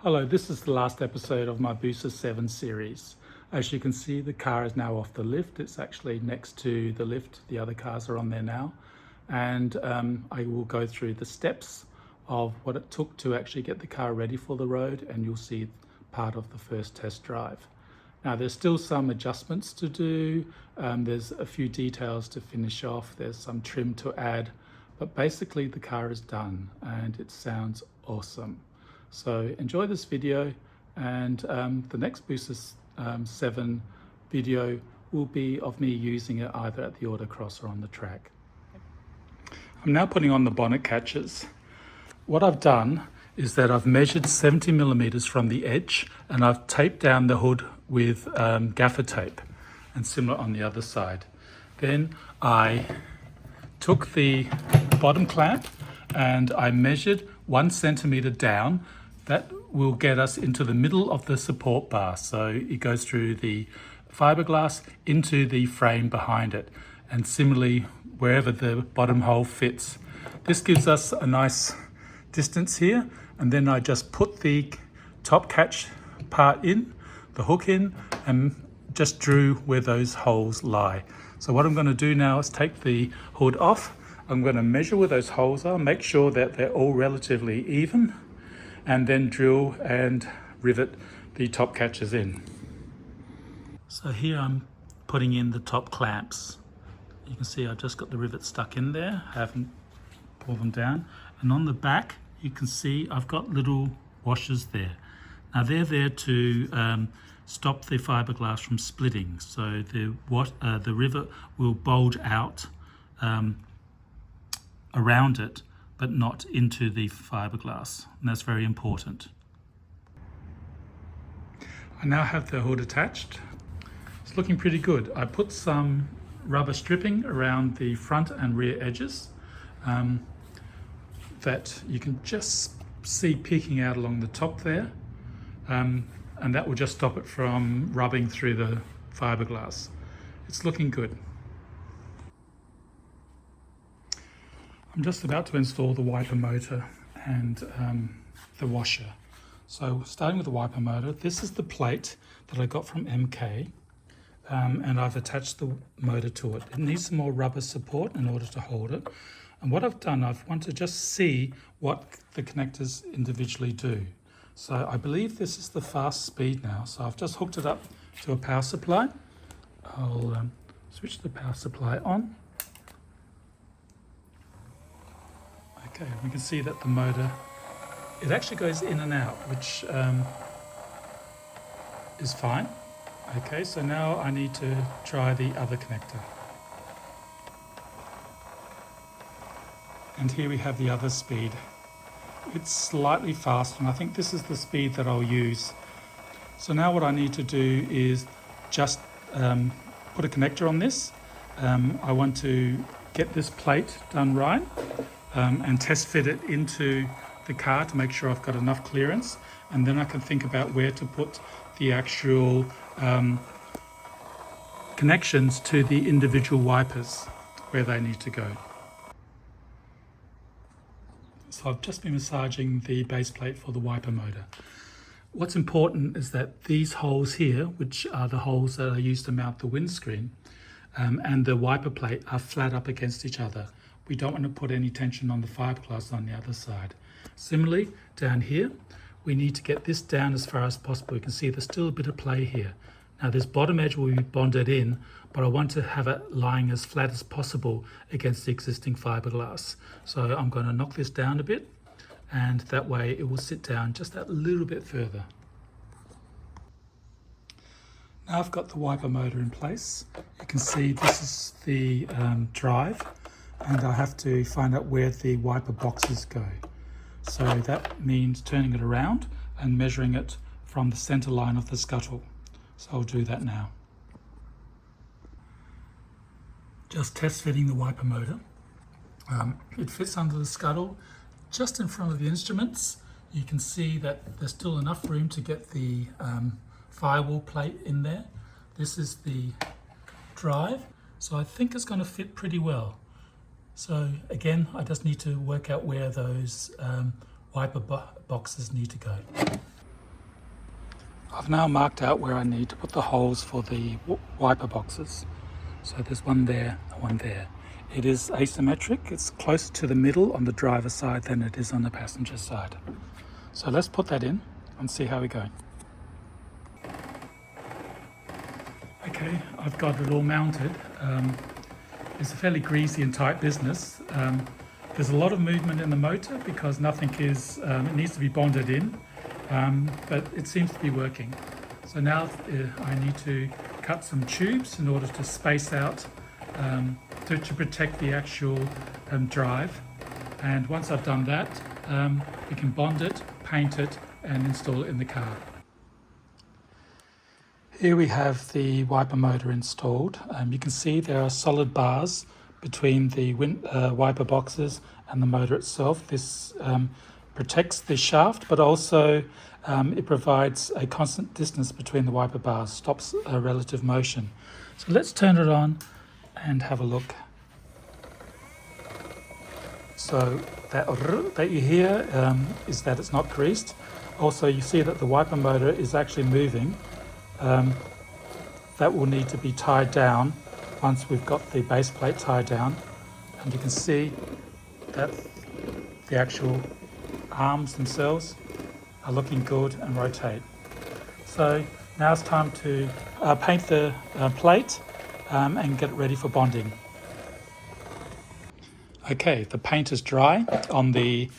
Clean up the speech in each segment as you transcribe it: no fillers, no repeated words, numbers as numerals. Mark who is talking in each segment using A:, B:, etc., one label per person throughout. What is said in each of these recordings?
A: Hello, this is the last episode of my Busa 7 series. As you can see, the car is now off the lift. It's actually next to the lift. The other cars are on there now. And I will go through the steps of what it took to actually get the car ready for the road, and you'll see part of the first test drive. Now, there's still some adjustments to do. There's a few details to finish off. There's some trim to add, but basically the car is done and it sounds awesome. So enjoy this video, and the next Busa 7 video will be of me using it either at the autocross or on the track. I'm now putting on the bonnet catches. What I've done is that I've measured 70 millimeters from the edge, and I've taped down the hood with gaffer tape, and similar on the other side. Then I took the bottom clamp and I measured 1 centimeter down. That will get us into the middle of the support bar. So it goes through the fiberglass into the frame behind it, and similarly wherever the bottom hole fits. This gives us a nice distance here, and then I just put the top catch part in, the hook in, and just drew where those holes lie. So what I'm going to do now is take the hood off. I'm going to measure where those holes are, make sure that they're all relatively even, and then drill and rivet the top catches in. So here I'm putting in the top clamps. You can see I've just got the rivet stuck in there, haven't pulled them down. And on the back, you can see I've got little washers there. Now they're there to stop the fiberglass from splitting. So the rivet will bulge out around it, but not into the fiberglass, and that's very important. I now have the hood attached. It's looking pretty good. I put some rubber stripping around the front and rear edges that you can just see peeking out along the top there, and that will just stop it from rubbing through the fiberglass. It's looking good. I'm just about to install the wiper motor and the washer. So starting with the wiper motor, this is the plate that I got from MK, and I've attached the motor to it. It needs some more rubber support in order to hold it. And what I've done, I've wanted to just see what the connectors individually do. So I believe this is the fast speed now. So I've just hooked it up to a power supply. I'll switch the power supply on. Okay, we can see that the motor, it actually goes in and out, which is fine. Okay, so now I need to try the other connector. And here we have the other speed. It's slightly faster, and I think this is the speed that I'll use. So now what I need to do is just put a connector on this. I want to get this plate done right. And test fit it into the car to make sure I've got enough clearance, and then I can think about where to put the actual connections to the individual wipers, where they need to go. So I've just been massaging the base plate for the wiper motor. What's important is that these holes here, which are the holes that I use to mount the windscreen, and the wiper plate are flat up against each other. We don't want to put any tension on the fiberglass on the other side. Similarly, down here, we need to get this down as far as possible. You can see there's still a bit of play here. Now this bottom edge will be bonded in, but I want to have it lying as flat as possible against the existing fiberglass. So I'm going to knock this down a bit, and that way it will sit down just that little bit further. Now I've got the wiper motor in place. You can see this is the drive, and I have to find out where the wiper boxes go. So that means turning it around and measuring it from the center line of the scuttle. So I'll do that now. Just test fitting the wiper motor. It fits under the scuttle just in front of the instruments. You can see that there's still enough room to get the firewall plate in there. This is the drive, so I think it's going to fit pretty well. So again, I just need to work out where those wiper boxes need to go. I've now marked out where I need to put the holes for the wiper boxes. So there's one there and one there. It is asymmetric. It's closer to the middle on the driver's side than it is on the passenger side. So let's put that in and see how we go. Okay, I've got it all mounted. It's a fairly greasy and tight business. There's a lot of movement in the motor because nothing is, it needs to be bonded in, but it seems to be working. So now I need to cut some tubes in order to space out, to protect the actual drive. And once I've done that, we can bond it, paint it, and install it in the car. Here we have the wiper motor installed. You can see there are solid bars between the wiper boxes and the motor itself. This protects the shaft, but also it provides a constant distance between the wiper bars, stops relative motion. So let's turn it on and have a look. So that you hear is that it's not greased. Also, you see that the wiper motor is actually moving. That will need to be tied down once we've got the base plate tied down, and you can see that the actual arms themselves are looking good and rotate. So now it's time to paint the plate and get it ready for bonding. Okay, the paint is dry on the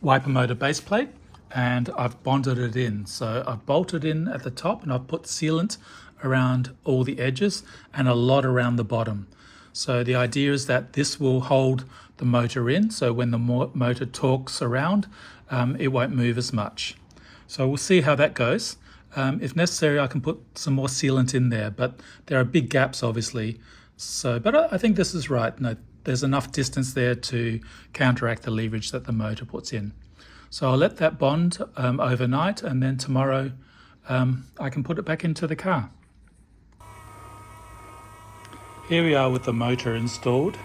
A: wiper motor base plate, and I've bonded it in. So I've bolted in at the top and I've put sealant around all the edges and a lot around the bottom. So the idea is that this will hold the motor in, so when the motor torques around, it won't move as much. So we'll see how that goes. If necessary, I can put some more sealant in there, but there are big gaps obviously. So, but I think this is right. No, there's enough distance there to counteract the leverage that the motor puts in. So I'll let that bond overnight, and then tomorrow I can put it back into the car. Here we are with the motor installed,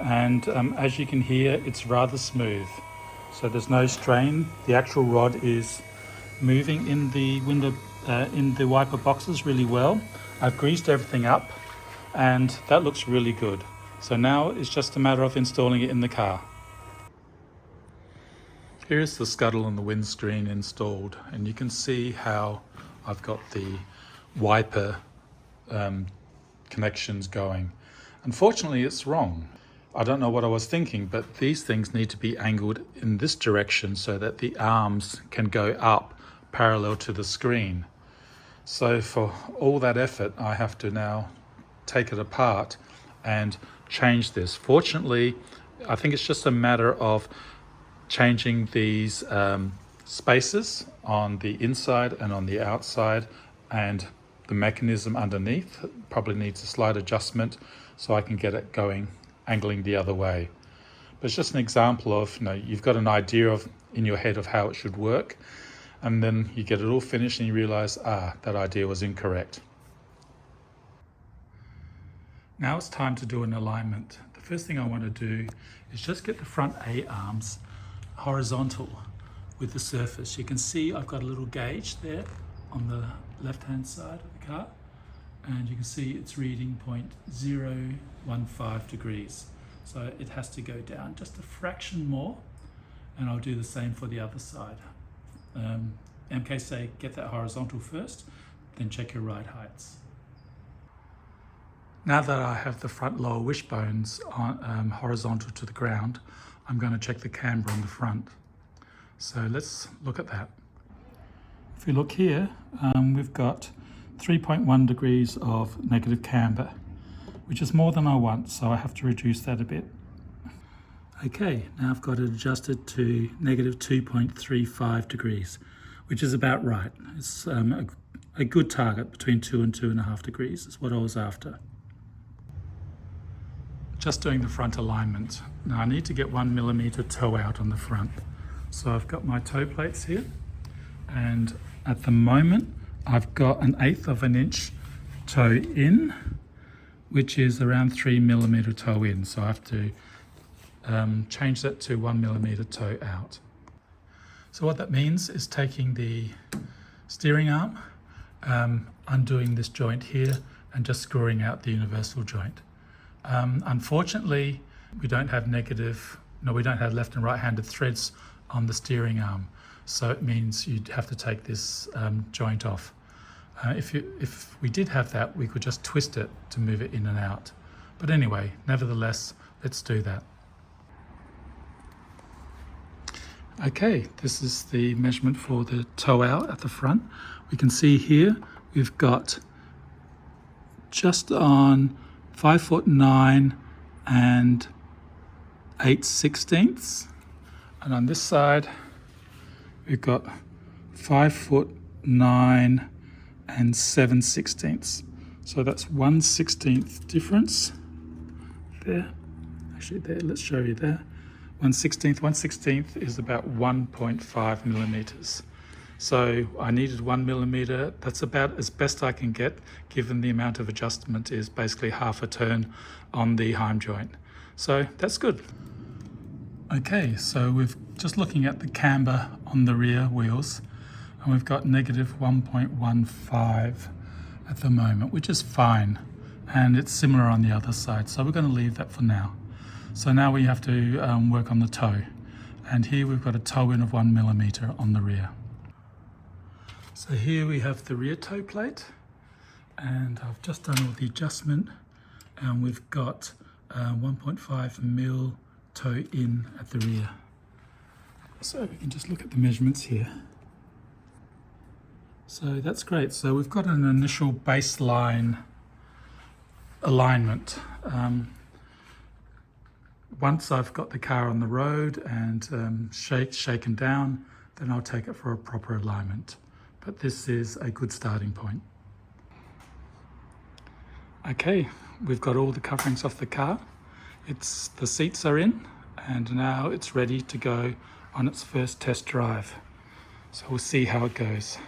A: and as you can hear, it's rather smooth. So there's no strain. The actual rod is moving in the window, in the wiper boxes really well. I've greased everything up, and that looks really good. So now it's just a matter of installing it in the car. Here's the scuttle and the windscreen installed, and you can see how I've got the wiper connections going. Unfortunately, it's wrong. I don't know what I was thinking, but these things need to be angled in this direction so that the arms can go up parallel to the screen. So for all that effort, I have to now take it apart and change this. Fortunately, I think it's just a matter of changing these spaces on the inside and on the outside, and the mechanism underneath probably needs a slight adjustment so I can get it going, angling the other way. But it's just an example of, you've got an idea of in your head of how it should work, and then you get it all finished and you realize, that idea was incorrect. Now it's time to do an alignment. The first thing I want to do is just get the front A arms horizontal with the surface. You can see I've got a little gauge there on the left hand side of the car, and you can see it's reading 0.015 degrees. So it has to go down just a fraction more, and I'll do the same for the other side. MK say get that horizontal first, then check your ride heights. Now that I have the front lower wishbones on, horizontal to the ground, I'm going to check the camber on the front. So let's look at that. If you look here, we've got 3.1 degrees of negative camber, which is more than I want, so I have to reduce that a bit. Okay, now I've got it adjusted to negative 2.35 degrees, which is about right. It's a good target, between 2 and 2.5 degrees is what I was after. Just doing the front alignment. Now I need to get 1 millimeter toe out on the front. So I've got my toe plates here, and at the moment I've got 1/8 of an inch toe in, which is around 3 millimeter toe in. So I have to change that to 1 millimeter toe out. So what that means is taking the steering arm, undoing this joint here and just screwing out the universal joint. Unfortunately, we don't have left and right-handed threads on the steering arm, so it means you'd have to take this joint off. If we did have that, we could just twist it to move it in and out. But anyway, nevertheless, let's do that. Okay, this is the measurement for the toe out at the front. We can see here we've got just on 5'9" and 8/16, and on this side we've got 5'9" and 7/16. So that's 1/16 difference there. Actually, there, let's show you there. 1/16 is about 1.5 millimeters. So I needed 1 millimeter. That's about as best I can get, given the amount of adjustment is basically half a turn on the heim joint. So that's good. Okay, so we're just looking at the camber on the rear wheels, and we've got negative 1.15 at the moment, which is fine. And it's similar on the other side. So we're going to leave that for now. So now we have to work on the toe. And here we've got a toe in of 1 millimeter on the rear. So here we have the rear toe plate, and I've just done all the adjustment, and we've got 1.5 mil toe in at the rear. So we can just look at the measurements here. So that's great. So we've got an initial baseline alignment. Once I've got the car on the road and shaken down, then I'll take it for a proper alignment. But this is a good starting point. Okay, we've got all the coverings off the car. The seats are in, and now it's ready to go on its first test drive. So we'll see how it goes.